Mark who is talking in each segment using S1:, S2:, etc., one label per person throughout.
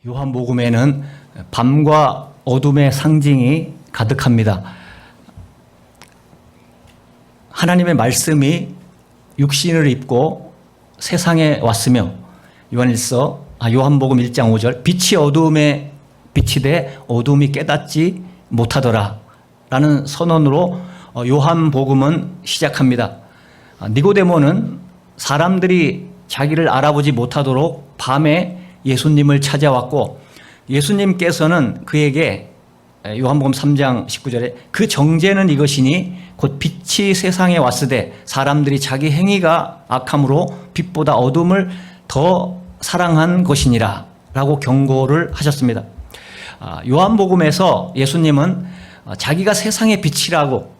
S1: 요한복음에는 밤과 어둠의 상징이 가득합니다. 하나님의 말씀이 육신을 입고 세상에 왔으며 요한복음 1장 5절 빛이 어두움에 비치되 어두움이 깨닫지 못하더라 라는 선언으로 요한복음은 시작합니다. 니고데모는 사람들이 자기를 알아보지 못하도록 밤에 예수님을 찾아왔고, 예수님께서는 그에게 요한복음 3장 19절에 그 정죄는 이것이니 곧 빛이 세상에 왔으되 사람들이 자기 행위가 악함으로 빛보다 어둠을 더 사랑한 것이니라 라고 경고를 하셨습니다. 요한복음에서 예수님은 자기가 세상의 빛이라고,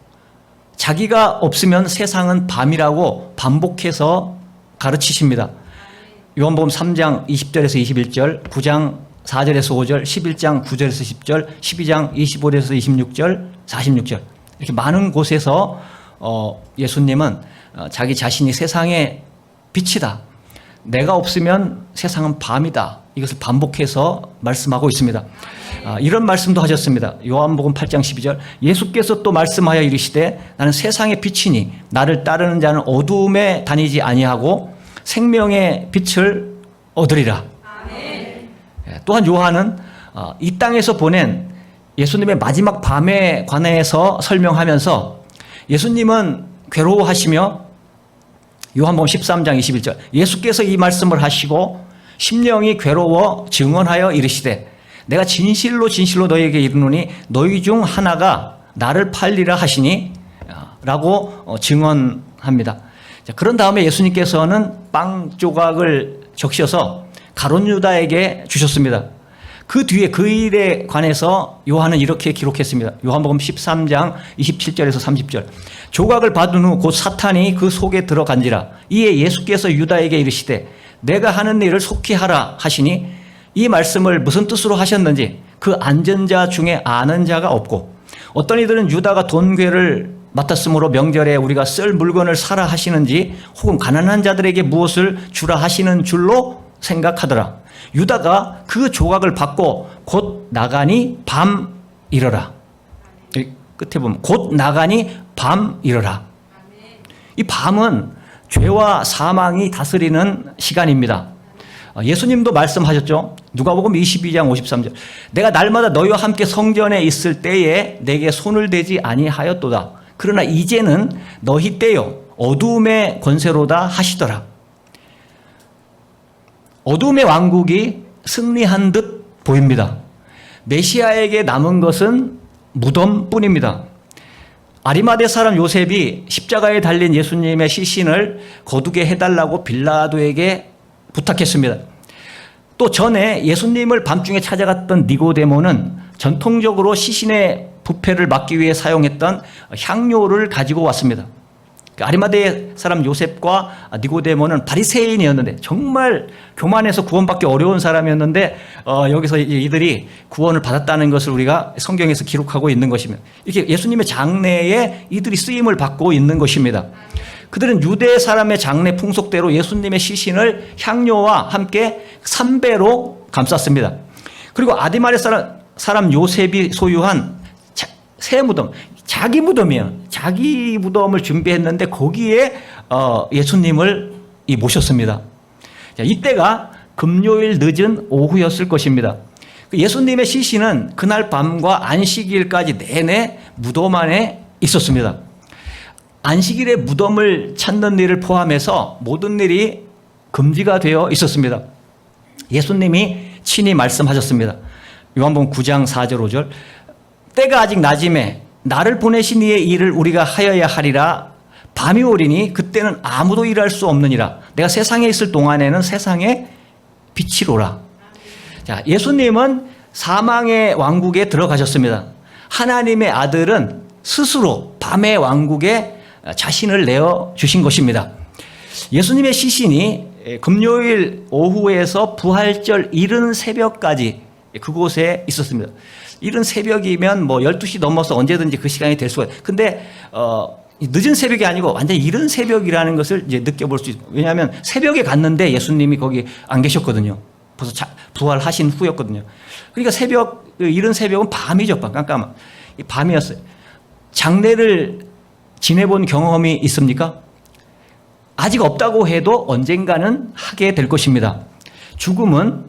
S1: 자기가 없으면 세상은 밤이라고 반복해서 가르치십니다. 요한복음 3장 20절에서 21절, 9장 4절에서 5절, 11장 9절에서 10절, 12장 25절에서 26절, 46절 이렇게 많은 곳에서 예수님은 자기 자신이 세상의 빛이다, 내가 없으면 세상은 밤이다, 이것을 반복해서 말씀하고 있습니다. 이런 말씀도 하셨습니다. 요한복음 8장 12절 예수께서 또 말씀하여 이르시되 나는 세상의 빛이니 나를 따르는 자는 어두움에 다니지 아니하고 생명의 빛을 얻으리라. 아멘. 또한 요한은 이 땅에서 보낸 예수님의 마지막 밤에 관해서 설명하면서 예수님은 괴로워하시며 요한복음 13장 21절 예수께서 이 말씀을 하시고 심령이 괴로워 증언하여 이르시되 내가 진실로 진실로 너희에게 이르노니 너희 중 하나가 나를 팔리라 하시니 라고 증언합니다. 그런 다음에 예수님께서는 빵 조각을 적셔서 가룟 유다에게 주셨습니다. 그 뒤에 그 일에 관해서 요한은 이렇게 기록했습니다. 요한복음 13장 27절에서 30절 조각을 받은 후 곧 사탄이 그 속에 들어간지라 이에 예수께서 유다에게 이르시되 내가 하는 일을 속히 하라 하시니 이 말씀을 무슨 뜻으로 하셨는지 그 앉은 자 중에 아는 자가 없고 어떤 이들은 유다가 돈괴를 맡았으므로 명절에 우리가 쓸 물건을 사라 하시는지 혹은 가난한 자들에게 무엇을 주라 하시는 줄로 생각하더라. 유다가 그 조각을 받고 곧 나가니 밤이러라. 끝에 보면 곧 나가니 밤이러라. 이 밤은 죄와 사망이 다스리는 시간입니다. 예수님도 말씀하셨죠. 누가복음 22장 53절 내가 날마다 너희와 함께 성전에 있을 때에 내게 손을 대지 아니하였도다. 그러나 이제는 너희 때요 어두움의 권세로다 하시더라. 어두움의 왕국이 승리한 듯 보입니다. 메시아에게 남은 것은 무덤뿐입니다. 아리마대 사람 요셉이 십자가에 달린 예수님의 시신을 거두게 해달라고 빌라도에게 부탁했습니다. 또 전에 예수님을 밤중에 찾아갔던 니고데모는 전통적으로 시신의 부패를 막기 위해 사용했던 향료를 가지고 왔습니다. 아리마대 사람 요셉과 니고데모는 바리새인이었는데 정말 교만해서 구원받기 어려운 사람이었는데 여기서 이들이 구원을 받았다는 것을 우리가 성경에서 기록하고 있는 것입니다. 이렇게 예수님의 장례에 이들이 쓰임을 받고 있는 것입니다. 그들은 유대 사람의 장례 풍속대로 예수님의 시신을 향료와 함께 3배로 감쌌습니다. 그리고 아리마대 사람 요셉이 소유한 새 무덤, 자기 무덤이에요. 자기 무덤을 준비했는데 거기에 예수님을 모셨습니다. 이때가 금요일 늦은 오후였을 것입니다. 예수님의 시신은 그날 밤과 안식일까지 내내 무덤 안에 있었습니다. 안식일에 무덤을 찾는 일을 포함해서 모든 일이 금지가 되어 있었습니다. 예수님이 친히 말씀하셨습니다. 요한복음 9장 4절 5절 때가 아직 낮임에 나를 보내신 이의 일을 우리가 하여야 하리라. 밤이 오리니 그때는 아무도 일할 수 없느니라. 내가 세상에 있을 동안에는 세상의 빛이로라. 자, 예수님은 사망의 왕국에 들어가셨습니다. 하나님의 아들은 스스로 밤의 왕국에 자신을 내어주신 것입니다. 예수님의 시신이 금요일 오후에서 부활절 이른 새벽까지 그곳에 있었습니다. 이른 새벽이면 12시 넘어서 언제든지 그 시간이 될 수가 있어요. 근데 늦은 새벽이 아니고 완전히 이른 새벽이라는 것을 이제 느껴볼 수 있어요. 왜냐하면 새벽에 갔는데 예수님이 거기 안 계셨거든요. 벌써 부활하신 후였거든요. 그러니까 새벽, 이른 새벽은 밤이죠. 깜깜한. 밤이었어요. 장례를 지내본 경험이 있습니까? 아직 없다고 해도 언젠가는 하게 될 것입니다. 죽음은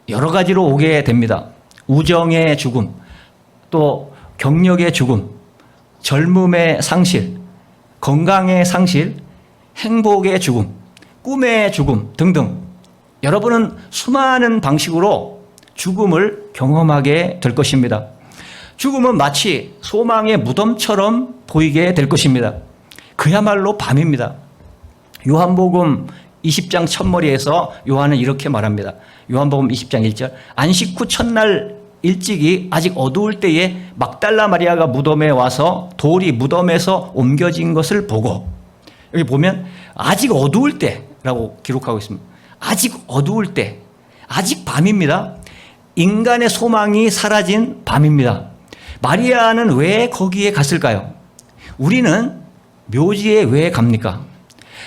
S1: 여러 가지로 오게 됩니다. 우정의 죽음, 또 경력의 죽음, 젊음의 상실, 건강의 상실, 행복의 죽음, 꿈의 죽음 등등 여러분은 수많은 방식으로 죽음을 경험하게 될 것입니다. 죽음은 마치 소망의 무덤처럼 보이게 될 것입니다. 그야말로 밤입니다. 요한복음 20장 첫머리에서 요한은 이렇게 말합니다. 요한복음 20장 1절 안식 후 첫날 일찍이 아직 어두울 때에 막달라 마리아가 무덤에 와서 돌이 무덤에서 옮겨진 것을 보고, 여기 보면 아직 어두울 때라고 기록하고 있습니다. 아직 어두울 때, 아직 밤입니다. 인간의 소망이 사라진 밤입니다. 마리아는 왜 거기에 갔을까요? 우리는 묘지에 왜 갑니까?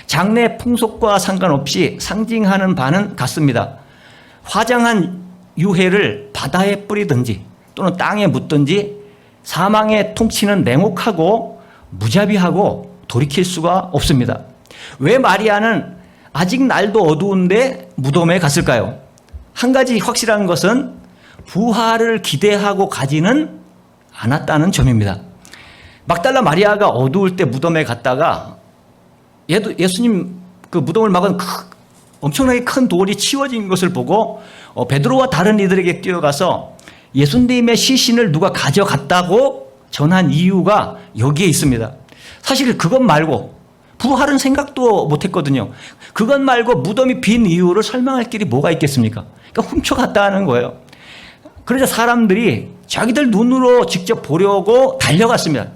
S1: 장례 풍속과 상관없이 상징하는 바는 같습니다. 화장한 유해를 바다에 뿌리든지 또는 땅에 묻든지 사망의 통치는 냉혹하고 무자비하고 돌이킬 수가 없습니다. 왜 마리아는 아직 날도 어두운데 무덤에 갔을까요? 한 가지 확실한 것은 부활을 기대하고 가지는 않았다는 점입니다. 막달라 마리아가 어두울 때 무덤에 갔다가 예수님 그 무덤을 막은 엄청나게 큰 돌이 치워진 것을 보고 베드로와 다른 이들에게 뛰어가서 예수님의 시신을 누가 가져갔다고 전한 이유가 여기에 있습니다. 사실 그것 말고 부활은 생각도 못했거든요. 그것 말고 무덤이 빈 이유를 설명할 길이 뭐가 있겠습니까? 그러니까 훔쳐갔다는 거예요. 그러자 사람들이 자기들 눈으로 직접 보려고 달려갔습니다.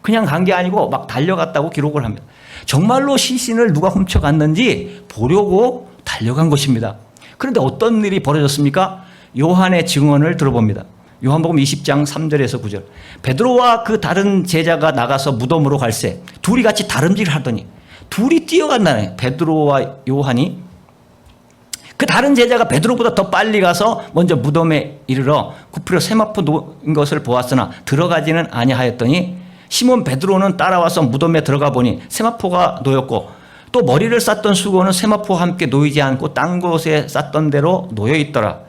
S1: 그냥 간 게 아니고 막 달려갔다고 기록을 합니다. 정말로 시신을 누가 훔쳐갔는지 보려고 달려간 것입니다. 그런데 어떤 일이 벌어졌습니까? 요한의 증언을 들어봅니다. 요한복음 20장 3절에서 9절. 베드로와 그 다른 제자가 나가서 무덤으로 갈새 둘이 같이 다름질을 하더니 둘이 뛰어간다네. 베드로와 요한이. 그 다른 제자가 베드로보다 더 빨리 가서 먼저 무덤에 이르러 굽히려 세마포 놓은 것을 보았으나 들어가지는 아니하였더니 시몬 베드로는 따라와서 무덤에 들어가 보니 세마포가 놓였고 또 머리를 쌌던 수건은 세마포와 함께 놓이지 않고 딴 곳에 쌌던 대로 놓여 있더라.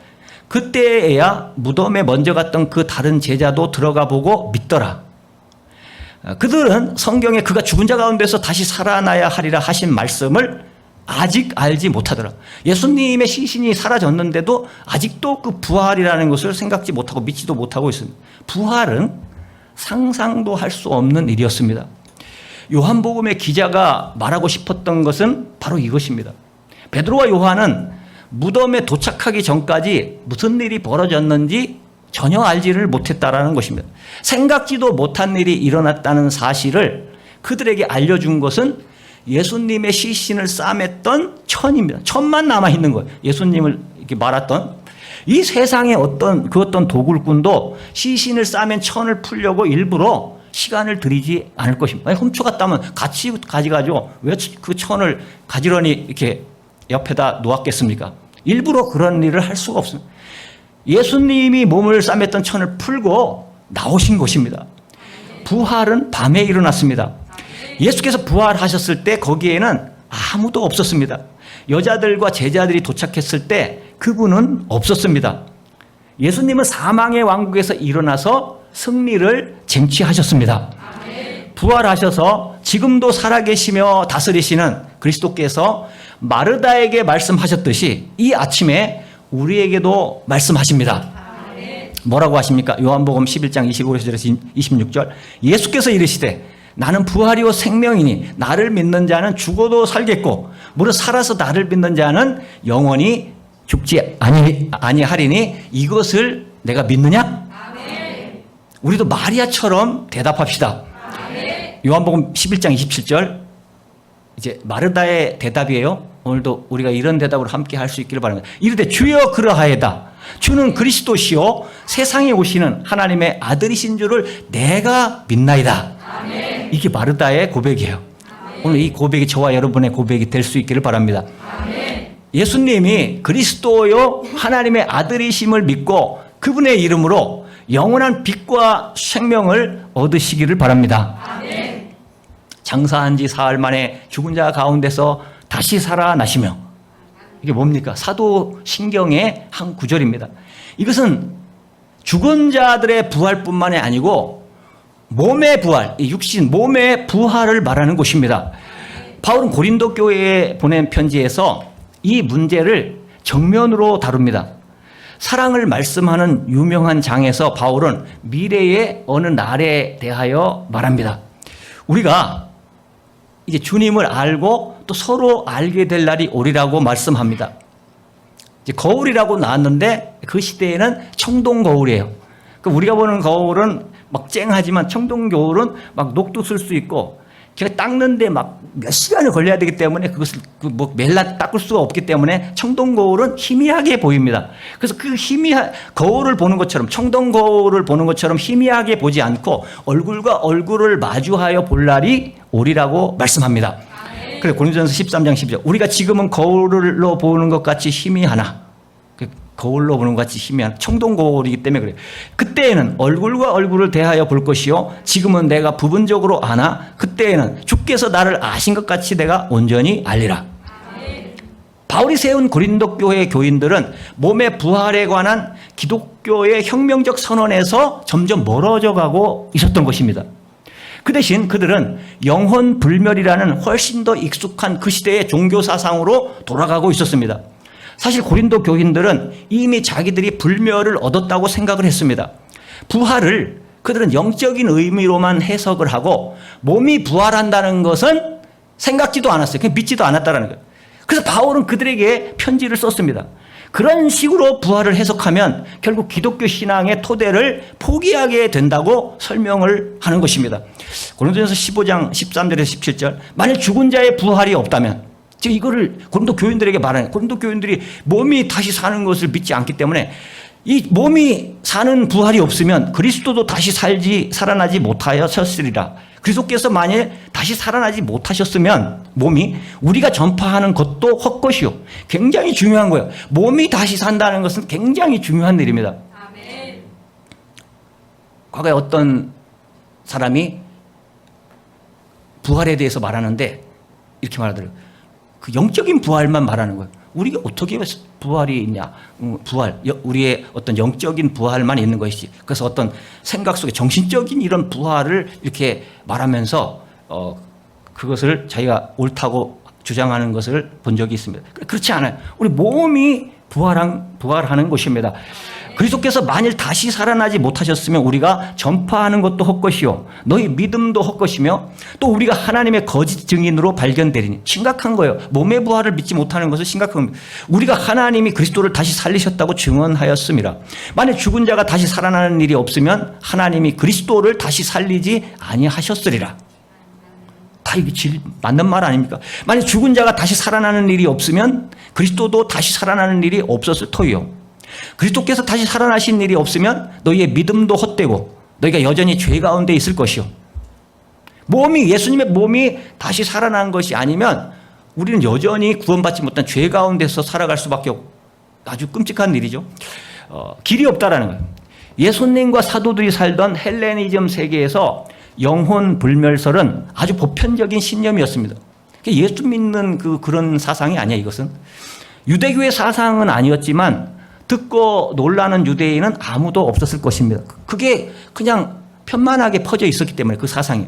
S1: 그때에야 무덤에 먼저 갔던 그 다른 제자도 들어가 보고 믿더라. 그들은 성경에 그가 죽은 자 가운데서 다시 살아나야 하리라 하신 말씀을 아직 알지 못하더라. 예수님의 시신이 사라졌는데도 아직도 그 부활이라는 것을 생각지 못하고 믿지도 못하고 있습니다. 부활은 상상도 할 수 없는 일이었습니다. 요한복음의 기자가 말하고 싶었던 것은 바로 이것입니다. 베드로와 요한은 무덤에 도착하기 전까지 무슨 일이 벌어졌는지 전혀 알지를 못했다라는 것입니다. 생각지도 못한 일이 일어났다는 사실을 그들에게 알려준 것은 예수님의 시신을 싸맸던 천입니다. 천만 남아있는 거예요. 예수님을 이렇게 말았던 이 세상에 어떤 도굴꾼도 시신을 싸맨 천을 풀려고 일부러 시간을 들이지 않을 것입니다. 훔쳐갔다면 같이 가져가죠. 왜 그 천을 가지런히 이렇게 옆에다 놓았겠습니까? 일부러 그런 일을 할 수가 없습니다. 예수님이 몸을 싸맸던 천을 풀고 나오신 것입니다. 부활은 밤에 일어났습니다. 예수께서 부활하셨을 때 거기에는 아무도 없었습니다. 여자들과 제자들이 도착했을 때 그분은 없었습니다. 예수님은 사망의 왕국에서 일어나서 승리를 쟁취하셨습니다. 부활하셔서 지금도 살아계시며 다스리시는 그리스도께서 마르다에게 말씀하셨듯이 이 아침에 우리에게도 말씀하십니다. 뭐라고 하십니까? 요한복음 11장 25절에서 26절. 예수께서 이르시되 나는 부활이요 생명이니 나를 믿는 자는 죽어도 살겠고 무릇 살아서 나를 믿는 자는 영원히 죽지 아니하리니 이것을 내가 믿느냐? 아멘. 우리도 마리아처럼 대답합시다. 아멘. 요한복음 11장 27절 이제 마르다의 대답이에요. 오늘도 우리가 이런 대답으로 함께 할 수 있기를 바랍니다. 이르되 주여 그러하여다. 주는 그리스도시요 세상에 오시는 하나님의 아들이신 줄을 내가 믿나이다. 아멘. 이게 마르다의 고백이에요. 아멘. 오늘 이 고백이 저와 여러분의 고백이 될 수 있기를 바랍니다. 아멘. 예수님이 그리스도요 하나님의 아들이심을 믿고 그분의 이름으로 영원한 빛과 생명을 얻으시기를 바랍니다. 아멘. 장사한 지 사흘 만에 죽은 자 가운데서 다시 살아나시며, 이게 뭡니까? 사도신경의 한 구절입니다. 이것은 죽은 자들의 부활뿐만이 아니고 몸의 부활, 육신, 몸의 부활을 말하는 것입니다. 바울은 고린도 교회에 보낸 편지에서 이 문제를 정면으로 다룹니다. 사랑을 말씀하는 유명한 장에서 바울은 미래의 어느 날에 대하여 말합니다. 우리가 이제 주님을 알고 또 서로 알게 될 날이 오리라고 말씀합니다. 이제 거울이라고 나왔는데 그 시대에는 청동 거울이에요. 우리가 보는 거울은 막 쨍하지만 청동 거울은 막 녹도 쓸 수 있고 제가 닦는데 막 몇 시간을 걸려야 되기 때문에 그것을 뭐 매일 닦을 수가 없기 때문에 청동 거울은 희미하게 보입니다. 그래서 그 희미한 거울을 보는 것처럼, 청동 거울을 보는 것처럼 희미하게 보지 않고 얼굴과 얼굴을 마주하여 볼 날이 오리라고 말씀합니다. 그래서 고린도전서 13장 12절, 우리가 지금은 거울로 보는 것 같이 희미하나, 거울로 보는 것 같이 희미한 청동 거울이기 때문에 그래요. 그때에는 얼굴과 얼굴을 대하여 볼 것이요, 지금은 내가 부분적으로 아나 그때에는 주께서 나를 아신 것 같이 내가 온전히 알리라. 바울이 세운 고린도 교회 교인들은 몸의 부활에 관한 기독교의 혁명적 선언에서 점점 멀어져 가고 있었던 것입니다. 그 대신 그들은 영혼 불멸이라는 훨씬 더 익숙한 그 시대의 종교 사상으로 돌아가고 있었습니다. 사실 고린도 교인들은 이미 자기들이 불멸을 얻었다고 생각을 했습니다. 부활을 그들은 영적인 의미로만 해석을 하고 몸이 부활한다는 것은 생각지도 않았어요. 그냥 믿지도 않았다는 거예요. 그래서 바울은 그들에게 편지를 썼습니다. 그런 식으로 부활을 해석하면 결국 기독교 신앙의 토대를 포기하게 된다고 설명을 하는 것입니다. 고린도전서 15장 13절에서 17절, 만일 죽은 자의 부활이 없다면, 지금 이거를 고린도 교인들에게 말하는, 고린도 교인들이 몸이 다시 사는 것을 믿지 않기 때문에 이 몸이 사는 부활이 없으면 그리스도도 다시 살아나지 못하셨으리라. 그리스도께서 만일 다시 살아나지 못하셨으면 몸이, 우리가 전파하는 것도 헛것이요. 굉장히 중요한 거예요. 몸이 다시 산다는 것은 굉장히 중요한 일입니다. 아멘. 과거에 어떤 사람이 부활에 대해서 말하는데 이렇게 말하더라고요. 그 영적인 부활만 말하는 거예요. 우리가 어떻게 부활이 있냐? 부활, 우리의 어떤 영적인 부활만 있는 것이지. 그래서 어떤 생각 속에 정신적인 이런 부활을 이렇게 말하면서 그것을 자기가 옳다고 주장하는 것을 본 적이 있습니다. 그렇지 않아요. 우리 몸이 부활하는 것입니다. 그리스도께서 만일 다시 살아나지 못하셨으면 우리가 전파하는 것도 헛것이요, 너희 믿음도 헛것이며 또 우리가 하나님의 거짓 증인으로 발견되리니. 심각한 거예요. 몸의 부활을 믿지 못하는 것은 심각한 겁니다. 우리가 하나님이 그리스도를 다시 살리셨다고 증언하였음이라. 만일 죽은 자가 다시 살아나는 일이 없으면 하나님이 그리스도를 다시 살리지 아니하셨으리라. 다 이게 맞는 말 아닙니까? 만일 죽은 자가 다시 살아나는 일이 없으면 그리스도도 다시 살아나는 일이 없었을 터이요, 그리스도께서 다시 살아나신 일이 없으면 너희의 믿음도 헛되고 너희가 여전히 죄 가운데 있을 것이요. 예수님의 몸이 다시 살아난 것이 아니면 우리는 여전히 구원받지 못한 죄 가운데서 살아갈 수밖에 없고, 아주 끔찍한 일이죠. 길이 없다라는 거예요. 예수님과 사도들이 살던 헬레니즘 세계에서 영혼 불멸설은 아주 보편적인 신념이었습니다. 예수 믿는 그런 사상이 아니야. 이것은 유대교의 사상은 아니었지만 듣고 놀라는 유대인은 아무도 없었을 것입니다. 그게 그냥 편만하게 퍼져 있었기 때문에, 그 사상이.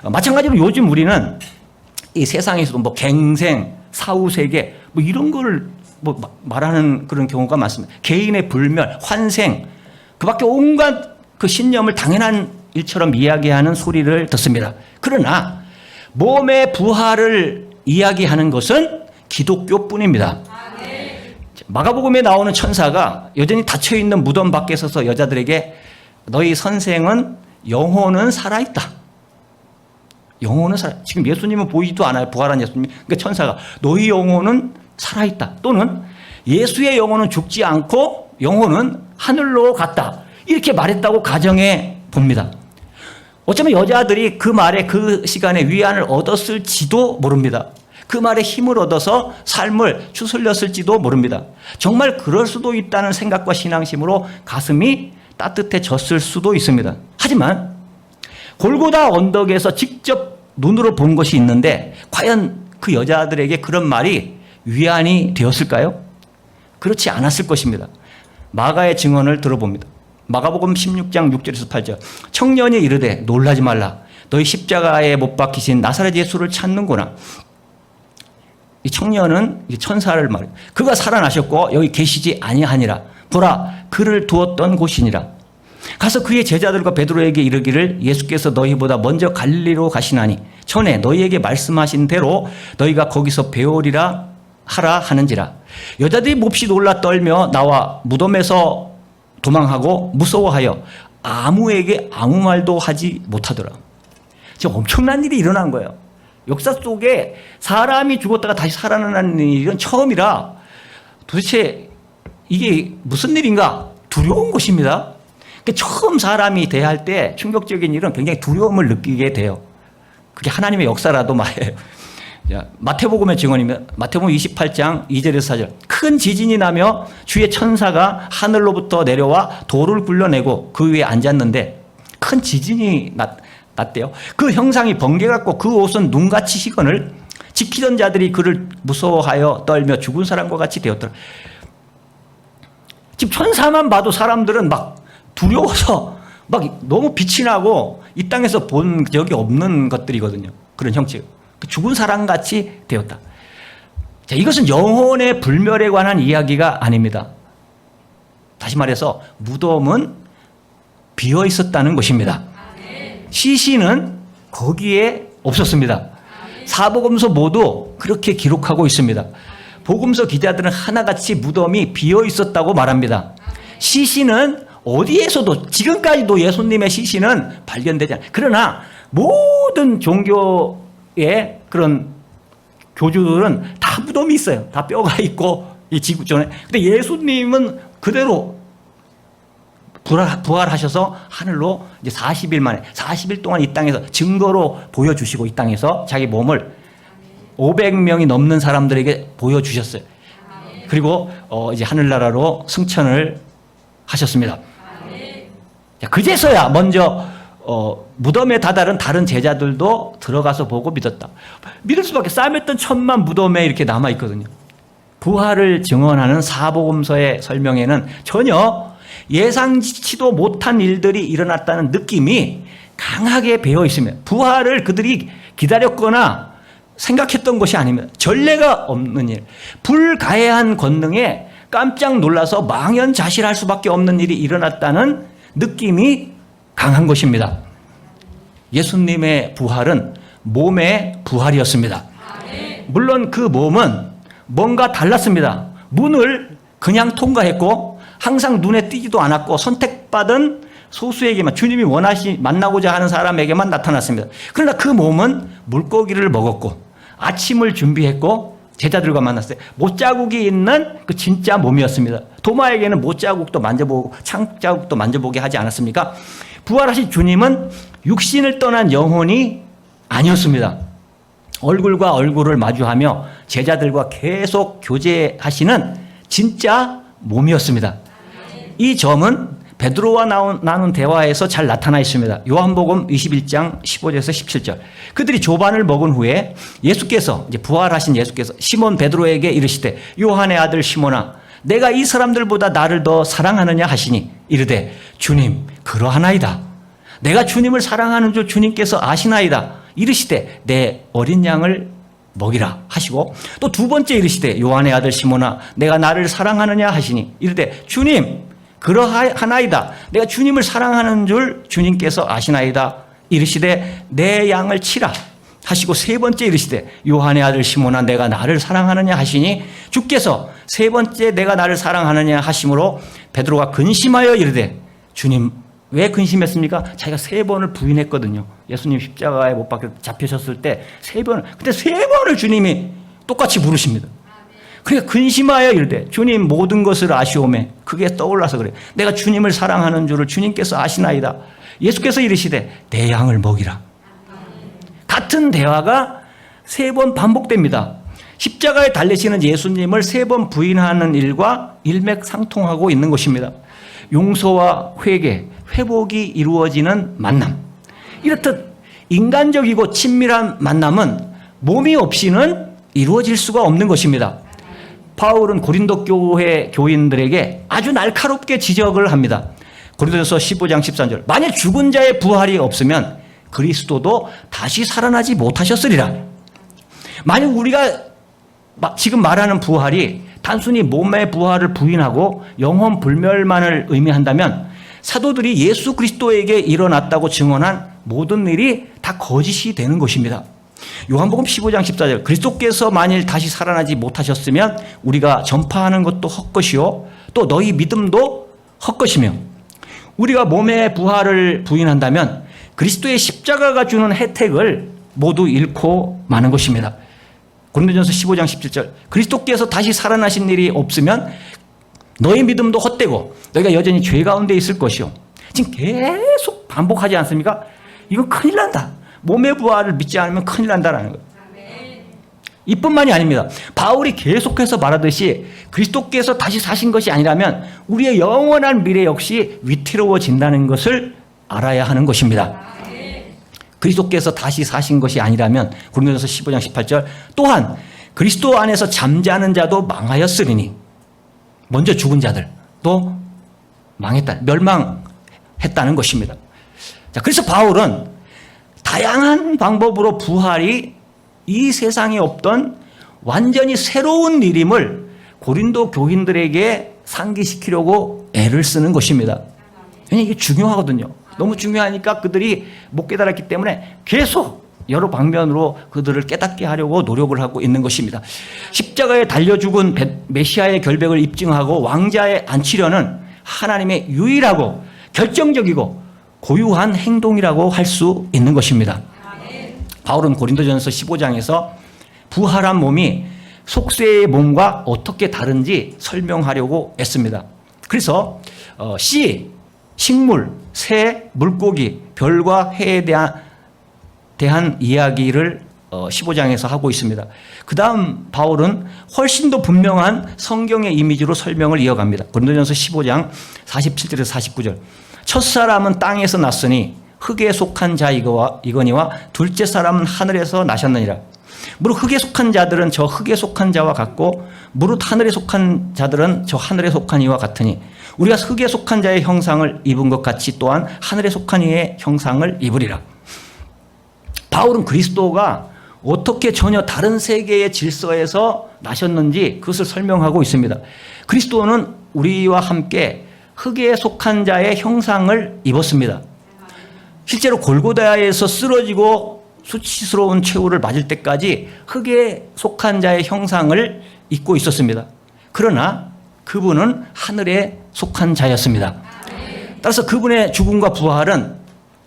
S1: 마찬가지로 요즘 우리는 이 세상에서도 뭐 갱생, 사후세계 뭐 이런 걸 뭐 말하는 그런 경우가 많습니다. 개인의 불멸, 환생, 그 밖에 온갖 그 신념을 당연한 일처럼 이야기하는 소리를 듣습니다. 그러나 몸의 부활을 이야기하는 것은 기독교뿐입니다. 마가복음에 나오는 천사가 여전히 닫혀있는 무덤 밖에 서서 여자들에게 너희 선생은 영혼은 살아있다. 영혼은 지금 예수님은 보이지도 않아요. 부활한 예수님. 그러니까 천사가 너희 영혼은 살아있다. 또는 예수의 영혼은 죽지 않고 영혼은 하늘로 갔다. 이렇게 말했다고 가정해 봅니다. 어쩌면 여자들이 그 말에 그 시간에 위안을 얻었을지도 모릅니다. 그 말에 힘을 얻어서 삶을 추슬렸을지도 모릅니다. 정말 그럴 수도 있다는 생각과 신앙심으로 가슴이 따뜻해졌을 수도 있습니다. 하지만 골고다 언덕에서 직접 눈으로 본 것이 있는데 과연 그 여자들에게 그런 말이 위안이 되었을까요? 그렇지 않았을 것입니다. 마가의 증언을 들어봅니다. 마가복음 16장 6절에서 8절. 청년이 이르되 놀라지 말라. 너희 십자가에 못 박히신 나사렛 예수를 찾는구나. 이 청년은 천사를 말해요. 그가 살아나셨고 여기 계시지 아니하니라. 보라 그를 두었던 곳이니라. 가서 그의 제자들과 베드로에게 이르기를 예수께서 너희보다 먼저 갈릴리로 가시나니 전에 너희에게 말씀하신 대로 너희가 거기서 배우리라 하라 하는지라. 여자들이 몹시 놀라 떨며 나와 무덤에서 도망하고 무서워하여 아무에게 아무 말도 하지 못하더라. 지금 엄청난 일이 일어난 거예요. 역사 속에 사람이 죽었다가 다시 살아나는 일은 처음이라 도대체 이게 무슨 일인가 두려운 것입니다. 처음 사람이 대할 때 충격적인 일은 굉장히 두려움을 느끼게 돼요. 그게 하나님의 역사라도 말이에요. 마태복음의 증언입니다. 마태복음 28장 2절에서 4절. 큰 지진이 나며 주의 천사가 하늘로부터 내려와 돌을 굴러내고 그 위에 앉았는데 큰 지진이 났대요. 그 형상이 번개 같고 그 옷은 눈같이 희건을 지키던 자들이 그를 무서워하여 떨며 죽은 사람과 같이 되었더라. 지금 천사만 봐도 사람들은 막 두려워서 막 너무 빛이 나고 이 땅에서 본 적이 없는 것들이거든요. 그런 형체가. 죽은 사람같이 되었다. 자, 이것은 영혼의 불멸에 관한 이야기가 아닙니다. 다시 말해서 무덤은 비어 있었다는 것입니다. 시신은 거기에 없었습니다. 사복음서 모두 그렇게 기록하고 있습니다. 복음서 기자들은 하나같이 무덤이 비어 있었다고 말합니다. 시신은 어디에서도 지금까지도 예수님의 시신은 발견되지 않아요. 그러나 모든 종교의 그런 교주들은 다 무덤이 있어요. 다 뼈가 있고 이 지구촌에. 근데 예수님은 그대로 부활하셔서 하늘로 이제 40일 만에 40일 동안 이 땅에서 증거로 보여주시고 이 땅에서 자기 몸을 500명이 넘는 사람들에게 보여주셨어요. 그리고 이제 하늘나라로 승천을 하셨습니다. 자, 그제서야 먼저 무덤에 다다른 다른 제자들도 들어가서 보고 믿었다. 믿을 수밖에. 쌓였던 천만 무덤에 이렇게 남아 있거든요. 부활을 증언하는 사복음서의 설명에는 전혀 예상치도 못한 일들이 일어났다는 느낌이 강하게 배어 있습니다. 부활을 그들이 기다렸거나 생각했던 것이 아닙니다. 전례가 없는 일, 불가해한 권능에 깜짝 놀라서 망연자실할 수밖에 없는 일이 일어났다는 느낌이 강한 것입니다. 예수님의 부활은 몸의 부활이었습니다. 물론 그 몸은 뭔가 달랐습니다. 문을 그냥 통과했고 항상 눈에 띄지도 않았고 선택받은 소수에게만, 주님이 만나고자 하는 사람에게만 나타났습니다. 그러나 그 몸은 물고기를 먹었고 아침을 준비했고 제자들과 만났어요. 못자국이 있는 그 진짜 몸이었습니다. 도마에게는 못자국도 만져보고 창자국도 만져보게 하지 않았습니까? 부활하신 주님은 육신을 떠난 영혼이 아니었습니다. 얼굴과 얼굴을 마주하며 제자들과 계속 교제하시는 진짜 몸이었습니다. 이 점은 베드로와 나눈 대화에서 잘 나타나 있습니다. 요한복음 21장 15절에서 17절. 그들이 조반을 먹은 후에 예수께서, 이제 부활하신 예수께서 시몬 베드로에게 이르시되 요한의 아들 시몬아 내가 이 사람들보다 나를 더 사랑하느냐 하시니 이르되 주님 그러하나이다. 내가 주님을 사랑하는 줄 주님께서 아시나이다. 이르시되 내 어린 양을 먹이라 하시고 또 두 번째 이르시되 요한의 아들 시몬아 내가 나를 사랑하느냐 하시니 이르되 주님 그러하나이다. 내가 주님을 사랑하는 줄 주님께서 아시나이다. 이르시되 내 양을 치라 하시고 세 번째 이르시되 요한의 아들 시몬아 내가 나를 사랑하느냐 하시니 주께서 세 번째 내가 나를 사랑하느냐 하심으로 베드로가 근심하여 이르되 주님 왜 근심했습니까? 자기가 세 번을 부인했거든요. 예수님 십자가에 못 박혀 잡히셨을 때 세 번을, 근데 세 번을 주님이 똑같이 부르십니다. 그러니까 근심하여 이르되 주님 모든 것을 아시오매. 그게 떠올라서 그래요. 내가 주님을 사랑하는 줄을 주님께서 아시나이다. 예수께서 이르시되 내 양을 먹이라. 같은 대화가 3번 반복됩니다. 십자가에 달리시는 예수님을 3번 부인하는 일과 일맥상통하고 있는 것입니다. 용서와 회개, 회복이 이루어지는 만남. 이렇듯 인간적이고 친밀한 만남은 몸이 없이는 이루어질 수가 없는 것입니다. 바울은 고린도 교회 교인들에게 아주 날카롭게 지적을 합니다. 고린도전서 15장 13절. 만일 죽은 자의 부활이 없으면 그리스도도 다시 살아나지 못하셨으리라. 만약 우리가 지금 말하는 부활이 단순히 몸의 부활을 부인하고 영혼 불멸만을 의미한다면 사도들이 예수 그리스도에게 일어났다고 증언한 모든 일이 다 거짓이 되는 것입니다. 요한복음 15장 14절. 그리스도께서 만일 다시 살아나지 못하셨으면 우리가 전파하는 것도 헛것이요 또 너희 믿음도 헛것이며, 우리가 몸의 부활을 부인한다면 그리스도의 십자가가 주는 혜택을 모두 잃고 마는 것입니다. 고린도전서 15장 17절. 그리스도께서 다시 살아나신 일이 없으면 너희 믿음도 헛되고 너희가 여전히 죄 가운데 있을 것이요. 지금 계속 반복하지 않습니까? 이거 큰일 난다. 몸의 부활을 믿지 않으면 큰일 난다라는 거예요. 이뿐만이 아닙니다. 바울이 계속해서 말하듯이 그리스도께서 다시 사신 것이 아니라면 우리의 영원한 미래 역시 위태로워진다는 것을 알아야 하는 것입니다. 그리스도께서 다시 사신 것이 아니라면 고린도전서 15장 18절. 또한 그리스도 안에서 잠자는 자도 망하였으리니, 먼저 죽은 자들도 망했다, 멸망했다는 것입니다. 자, 그래서 바울은 다양한 방법으로 부활이 이 세상에 없던 완전히 새로운 일임을 고린도 교인들에게 상기시키려고 애를 쓰는 것입니다. 왜냐하면 이게 중요하거든요. 너무 중요하니까 그들이 못 깨달았기 때문에 계속 여러 방면으로 그들을 깨닫게 하려고 노력을 하고 있는 것입니다. 십자가에 달려 죽은 메시아의 결백을 입증하고 왕자에 앉히려는 하나님의 유일하고 결정적이고 고유한 행동이라고 할 수 있는 것입니다. 바울은 고린도전서 15장에서 부활한 몸이 속세의 몸과 어떻게 다른지 설명하려고 했습니다. 그래서 씨, 식물, 새, 물고기, 별과 해에 대한 이야기를 15장에서 하고 있습니다. 그 다음 바울은 훨씬 더 분명한 성경의 이미지로 설명을 이어갑니다. 고린도전서 15장 47절에서 49절. 첫사람은 땅에서 났으니 흙에 속한 자이거니와 둘째 사람은 하늘에서 나셨느니라. 무릇 흙에 속한 자들은 저 흙에 속한 자와 같고 무릇 하늘에 속한 자들은 저 하늘에 속한 이와 같으니 우리가 흙에 속한 자의 형상을 입은 것 같이 또한 하늘에 속한 이의 형상을 입으리라. 바울은 그리스도가 어떻게 전혀 다른 세계의 질서에서 나셨는지 그것을 설명하고 있습니다. 그리스도는 우리와 함께 흙에 속한 자의 형상을 입었습니다. 실제로 골고다에서 쓰러지고 수치스러운 최후를 맞을 때까지 흙에 속한 자의 형상을 입고 있었습니다. 그러나 그분은 하늘에 속한 자였습니다. 따라서 그분의 죽음과 부활은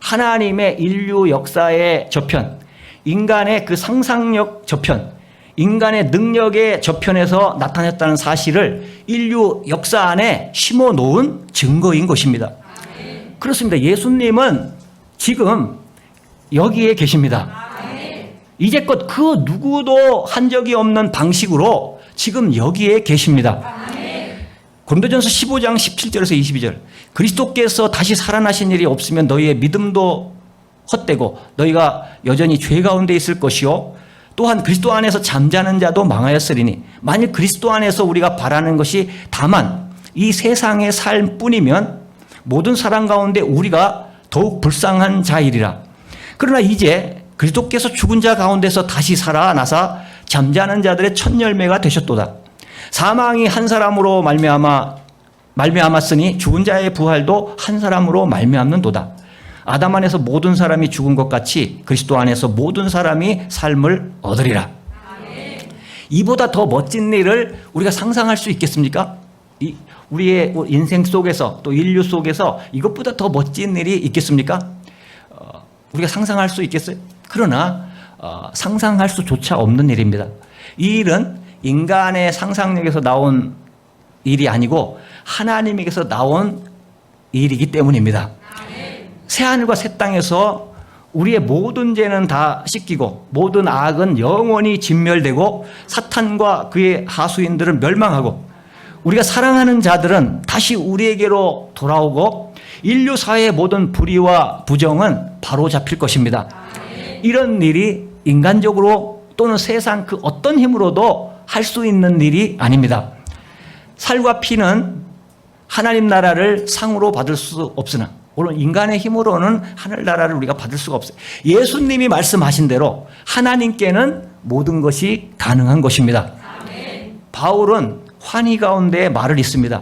S1: 하나님의 인류 역사의 저편, 인간의 그 상상력 저편, 인간의 능력의 저편에서 나타났다는 사실을 인류 역사 안에 심어 놓은 증거인 것입니다. 그렇습니다. 예수님은 지금 여기에 계십니다. 이제껏 그 누구도 한 적이 없는 방식으로 지금 여기에 계십니다. 고린도전서 15장 17절에서 22절. 그리스도께서 다시 살아나신 일이 없으면 너희의 믿음도 헛되고 너희가 여전히 죄 가운데 있을 것이요 또한 그리스도 안에서 잠자는 자도 망하였으리니 만일 그리스도 안에서 우리가 바라는 것이 다만 이 세상의 삶뿐이면 모든 사람 가운데 우리가 더욱 불쌍한 자이리라. 그러나 이제 그리스도께서 죽은 자 가운데서 다시 살아나사 잠자는 자들의 첫 열매가 되셨도다. 사망이 한 사람으로 말미암았으니 죽은 자의 부활도 한 사람으로 말미암는도다. 아담 안에서 모든 사람이 죽은 것 같이 그리스도 안에서 모든 사람이 삶을 얻으리라. 이보다 더 멋진 일을 우리가 상상할 수 있겠습니까? 우리의 인생 속에서 또 인류 속에서 이것보다 더 멋진 일이 있겠습니까? 우리가 상상할 수 있겠어요? 그러나 상상할 수조차 없는 일입니다. 이 일은 인간의 상상력에서 나온 일이 아니고 하나님에게서 나온 일이기 때문입니다. 새하늘과 새 땅에서 우리의 모든 죄는 다 씻기고 모든 악은 영원히 진멸되고 사탄과 그의 하수인들은 멸망하고 우리가 사랑하는 자들은 다시 우리에게로 돌아오고 인류 사회의 모든 불의와 부정은 바로 잡힐 것입니다. 이런 일이 인간적으로 또는 세상 그 어떤 힘으로도 할 수 있는 일이 아닙니다. 살과 피는 하나님 나라를 상으로 받을 수 없으나 물론 인간의 힘으로는 하늘나라를 우리가 받을 수가 없어요. 예수님이 말씀하신 대로 하나님께는 모든 것이 가능한 것입니다. 아멘. 바울은 환희 가운데 말을 있습니다.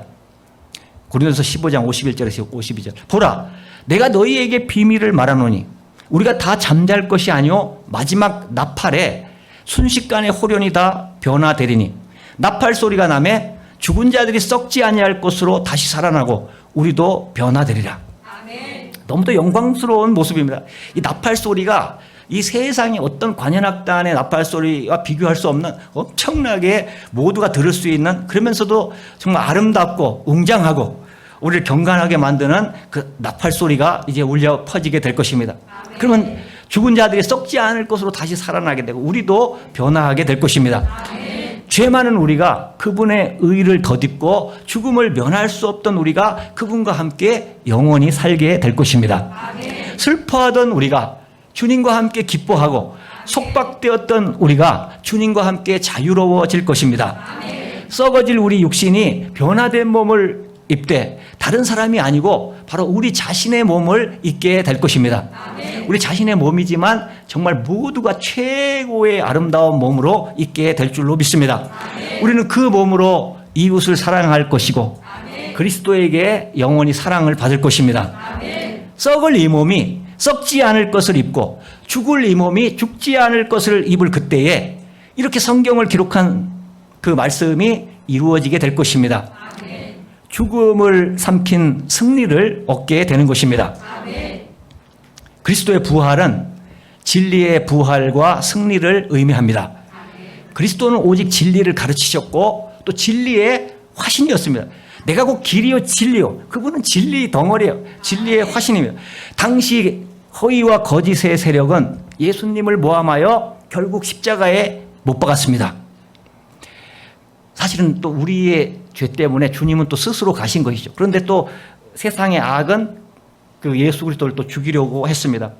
S1: 고린도서 15장 51절에서 52절. 보라, 내가 너희에게 비밀을 말하노니 우리가 다 잠잘 것이 아니요 마지막 나팔에 순식간에 호련이 다 변화되리니 나팔 소리가 나매 죽은 자들이 썩지 아니할 것으로 다시 살아나고 우리도 변화되리라. 아멘. 너무도 영광스러운 모습입니다. 이 나팔 소리가 이 세상의 어떤 관현악단의 나팔 소리와 비교할 수 없는 엄청나게 모두가 들을 수 있는 그러면서도 정말 아름답고 웅장하고 우리를 경건하게 만드는 그 나팔 소리가 이제 울려 퍼지게 될 것입니다. 아멘. 그러면 죽은 자들이 썩지 않을 것으로 다시 살아나게 되고 우리도 변화하게 될 것입니다. 아멘. 죄 많은 우리가 그분의 의를 덧입고 죽음을 면할 수 없던 우리가 그분과 함께 영원히 살게 될 것입니다. 아멘. 슬퍼하던 우리가 주님과 함께 기뻐하고 속박되었던 우리가 주님과 함께 자유로워질 것입니다. 아멘. 썩어질 우리 육신이 변화된 몸을 입되 다른 사람이 아니고 바로 우리 자신의 몸을 입게 될 것입니다. 아멘. 우리 자신의 몸이지만 정말 모두가 최고의 아름다운 몸으로 입게 될 줄로 믿습니다. 아멘. 우리는 그 몸으로 이웃을 사랑할 것이고 아멘. 그리스도에게 영원히 사랑을 받을 것입니다. 아멘. 썩을 이 몸이 썩지 않을 것을 입고 죽을 이 몸이 죽지 않을 것을 입을 그때에 이렇게 성경을 기록한 그 말씀이 이루어지게 될 것입니다. 죽음을 삼킨 승리를 얻게 되는 것입니다. 아멘. 그리스도의 부활은 진리의 부활과 승리를 의미합니다. 아멘. 그리스도는 오직 진리를 가르치셨고 또 진리의 화신이었습니다. 내가 곧 길이요 진리요. 그분은 진리 덩어리예요. 진리의 화신이며 당시 허위와 거짓의 세력은 예수님을 모함하여 결국 십자가에 못 박았습니다. 사실은 또 우리의 죄 때문에 주님은 또 스스로 가신 것이죠. 그런데 또 세상의 악은 그 예수 그리스도를 또 죽이려고 했습니다.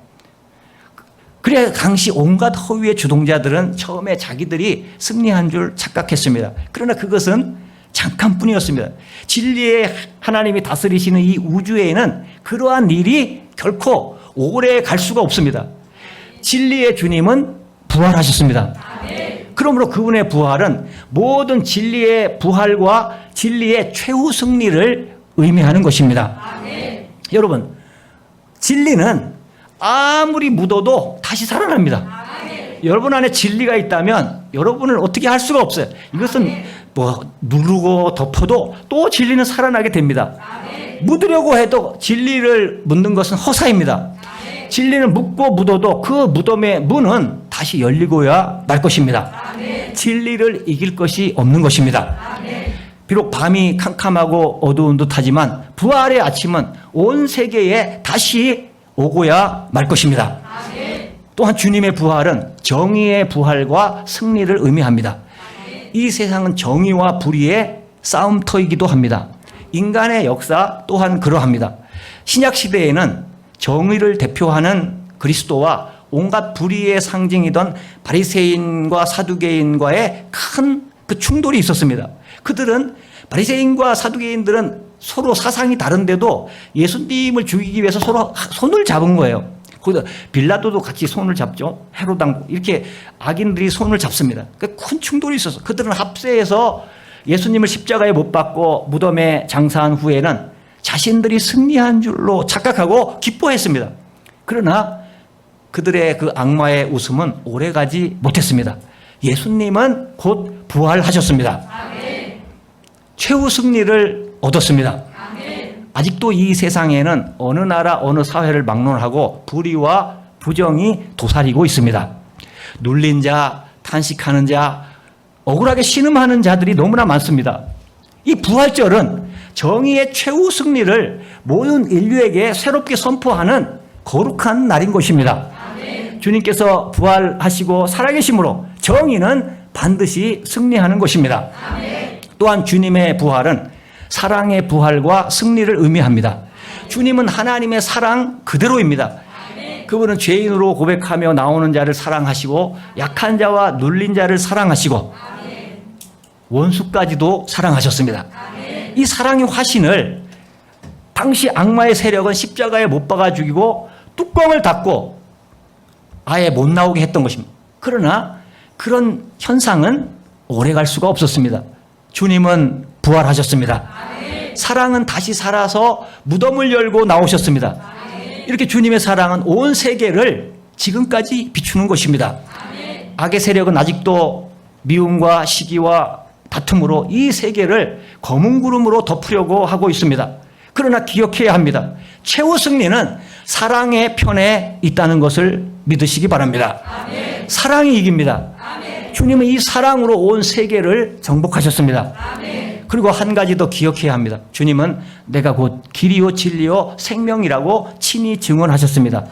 S1: 그래야 당시 온갖 허위의 주동자들은 처음에 자기들이 승리한 줄 착각했습니다. 그러나 그것은 잠깐뿐이었습니다. 진리의 하나님이 다스리시는 이 우주에는 그러한 일이 결코 오래 갈 수가 없습니다. 진리의 주님은 부활하셨습니다. 그러므로 그분의 부활은 모든 진리의 부활과 진리의 최후 승리를 의미하는 것입니다. 아멘. 여러분, 진리는 아무리 묻어도 다시 살아납니다. 아멘. 여러분 안에 진리가 있다면 여러분을 어떻게 할 수가 없어요. 이것은 아멘. 뭐 누르고 덮어도 또 진리는 살아나게 됩니다. 아멘. 묻으려고 해도 진리를 묻는 것은 허사입니다. 아멘. 진리는 묻고 묻어도 그 무덤의 문은 다시 열리고야 말 것입니다. 아멘. 진리를 이길 것이 없는 것입니다. 아멘. 비록 밤이 캄캄하고 어두운 듯하지만 부활의 아침은 온 세계에 다시 오고야 말 것입니다. 아멘. 또한 주님의 부활은 정의의 부활과 승리를 의미합니다. 아멘. 이 세상은 정의와 불의의 싸움터이기도 합니다. 인간의 역사 또한 그러합니다. 신약 시대에는 정의를 대표하는 그리스도와 온갖 불의의 상징이던 바리새인과 사두개인과의 큰 그 충돌이 있었습니다. 그들은 바리새인과 사두개인들은 서로 사상이 다른데도 예수님을 죽이기 위해서 서로 손을 잡은 거예요. 거기다 빌라도도 같이 손을 잡죠. 헤롯 왕국 이렇게 악인들이 손을 잡습니다. 큰 충돌이 있어서 그들은 합세해서 예수님을 십자가에 못 박고 무덤에 장사한 후에는 자신들이 승리한 줄로 착각하고 기뻐했습니다. 그러나 그들의 그 악마의 웃음은 오래가지 못했습니다. 예수님은 곧 부활하셨습니다. 아멘. 최후 승리를 얻었습니다. 아멘. 아직도 이 세상에는 어느 나라 어느 사회를 막론하고 불의와 부정이 도사리고 있습니다. 눌린 자, 탄식하는 자, 억울하게 신음하는 자들이 너무나 많습니다. 이 부활절은 정의의 최후 승리를 모든 인류에게 새롭게 선포하는 거룩한 날인 것입니다. 주님께서 부활하시고 살아계심으로 정의는 반드시 승리하는 것입니다. 또한 주님의 부활은 사랑의 부활과 승리를 의미합니다. 주님은 하나님의 사랑 그대로입니다. 그분은 죄인으로 고백하며 나오는 자를 사랑하시고 약한 자와 눌린 자를 사랑하시고 원수까지도 사랑하셨습니다. 이 사랑의 화신을 당시 악마의 세력은 십자가에 못 박아 죽이고 뚜껑을 닫고 아예 못 나오게 했던 것입니다. 그러나 그런 현상은 오래갈 수가 없었습니다. 주님은 부활하셨습니다. 사랑은 다시 살아서 무덤을 열고 나오셨습니다. 이렇게 주님의 사랑은 온 세계를 지금까지 비추는 것입니다. 악의 세력은 아직도 미움과 시기와 다툼으로 이 세계를 검은 구름으로 덮으려고 하고 있습니다. 그러나 기억해야 합니다. 최후 승리는 사랑의 편에 있다는 것을 믿으시기 바랍니다. 사랑이 이깁니다. 주님은 이 사랑으로 온 세계를 정복하셨습니다. 그리고 한 가지 더 기억해야 합니다. 주님은 내가 곧 길이요 진리요 생명이라고 친히 증언하셨습니다.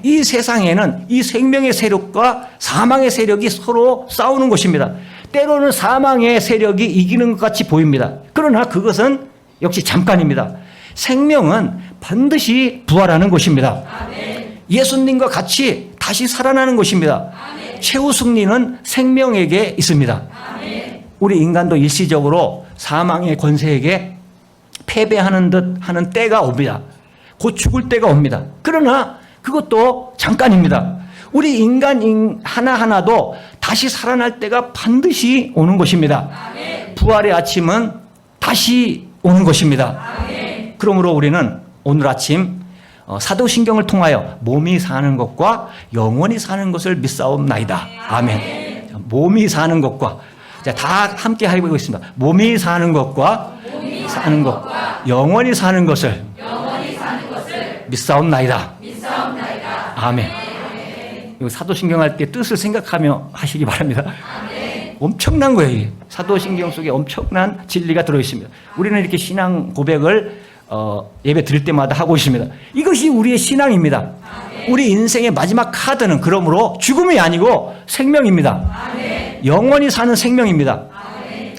S1: 이 세상에는 이 생명의 세력과 사망의 세력이 서로 싸우는 것입니다. 때로는 사망의 세력이 이기는 것 같이 보입니다. 그러나 그것은 역시 잠깐입니다. 생명은 반드시 부활하는 것입니다. 예수님과 같이 다시 살아나는 것입니다. 최후 승리는 생명에게 있습니다. 우리 인간도 일시적으로 사망의 권세에게 패배하는 듯 하는 때가 옵니다. 곧 죽을 때가 옵니다. 그러나 그것도 잠깐입니다. 우리 인간 하나하나도 다시 살아날 때가 반드시 오는 것입니다. 부활의 아침은 다시 오는 것입니다. 그러므로 우리는 오늘 아침 사도신경을 통하여 몸이 사는 것과 영원히 사는 것을 믿사옵나이다. 아멘. 몸이 사는 것과 다 함께 하고 있습니다. 몸이 사는 것과 영원히 사는 것을 믿사옵나이다. 아멘. 사도신경 할 때 뜻을 생각하며 하시기 바랍니다. 엄청난 거예요. 사도신경 속에 엄청난 진리가 들어있습니다. 우리는 이렇게 신앙 고백을 예배 드릴 때마다 하고 있습니다. 이것이 우리의 신앙입니다. 우리 인생의 마지막 카드는 그러므로 죽음이 아니고 생명입니다. 영원히 사는 생명입니다.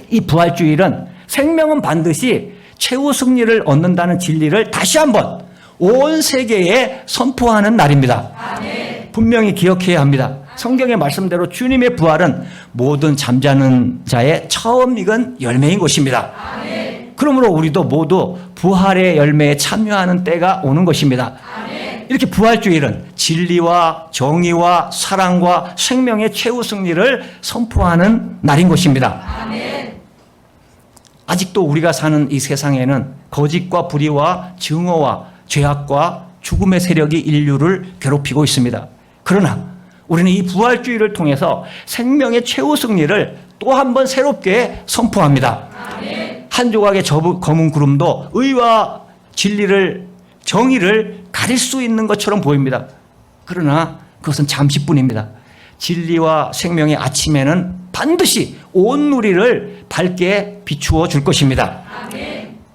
S1: 이 부활주일은 생명은 반드시 최후 승리를 얻는다는 진리를 다시 한번 온 세계에 선포하는 날입니다. 분명히 기억해야 합니다. 성경의 말씀대로 주님의 부활은 모든 잠자는 자의 처음 익은 열매인 것입니다. 그러므로 우리도 모두 부활의 열매에 참여하는 때가 오는 것입니다. 이렇게 부활주일은 진리와 정의와 사랑과 생명의 최후 승리를 선포하는 날인 것입니다. 아직도 우리가 사는 이 세상에는 거짓과 불의와 증오와 죄악과 죽음의 세력이 인류를 괴롭히고 있습니다. 그러나 우리는 이 부활주의를 통해서 생명의 최후 승리를 또 한 번 새롭게 선포합니다. 한 조각의 검은 구름도 의와 진리를, 정의를 가릴 수 있는 것처럼 보입니다. 그러나 그것은 잠시뿐입니다. 진리와 생명의 아침에는 반드시 온 누리를 밝게 비추어 줄 것입니다.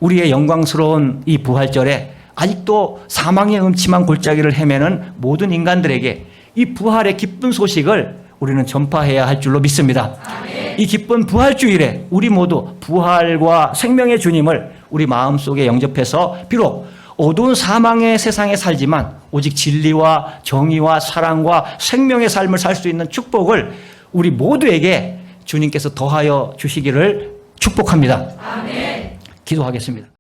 S1: 우리의 영광스러운 이 부활절에 아직도 사망의 음침한 골짜기를 헤매는 모든 인간들에게 이 부활의 기쁜 소식을 우리는 전파해야 할 줄로 믿습니다. 이 기쁜 부활주일에 우리 모두 부활과 생명의 주님을 우리 마음속에 영접해서 비록 어두운 사망의 세상에 살지만 오직 진리와 정의와 사랑과 생명의 삶을 살 수 있는 축복을 우리 모두에게 주님께서 더하여 주시기를 축복합니다. 기도하겠습니다.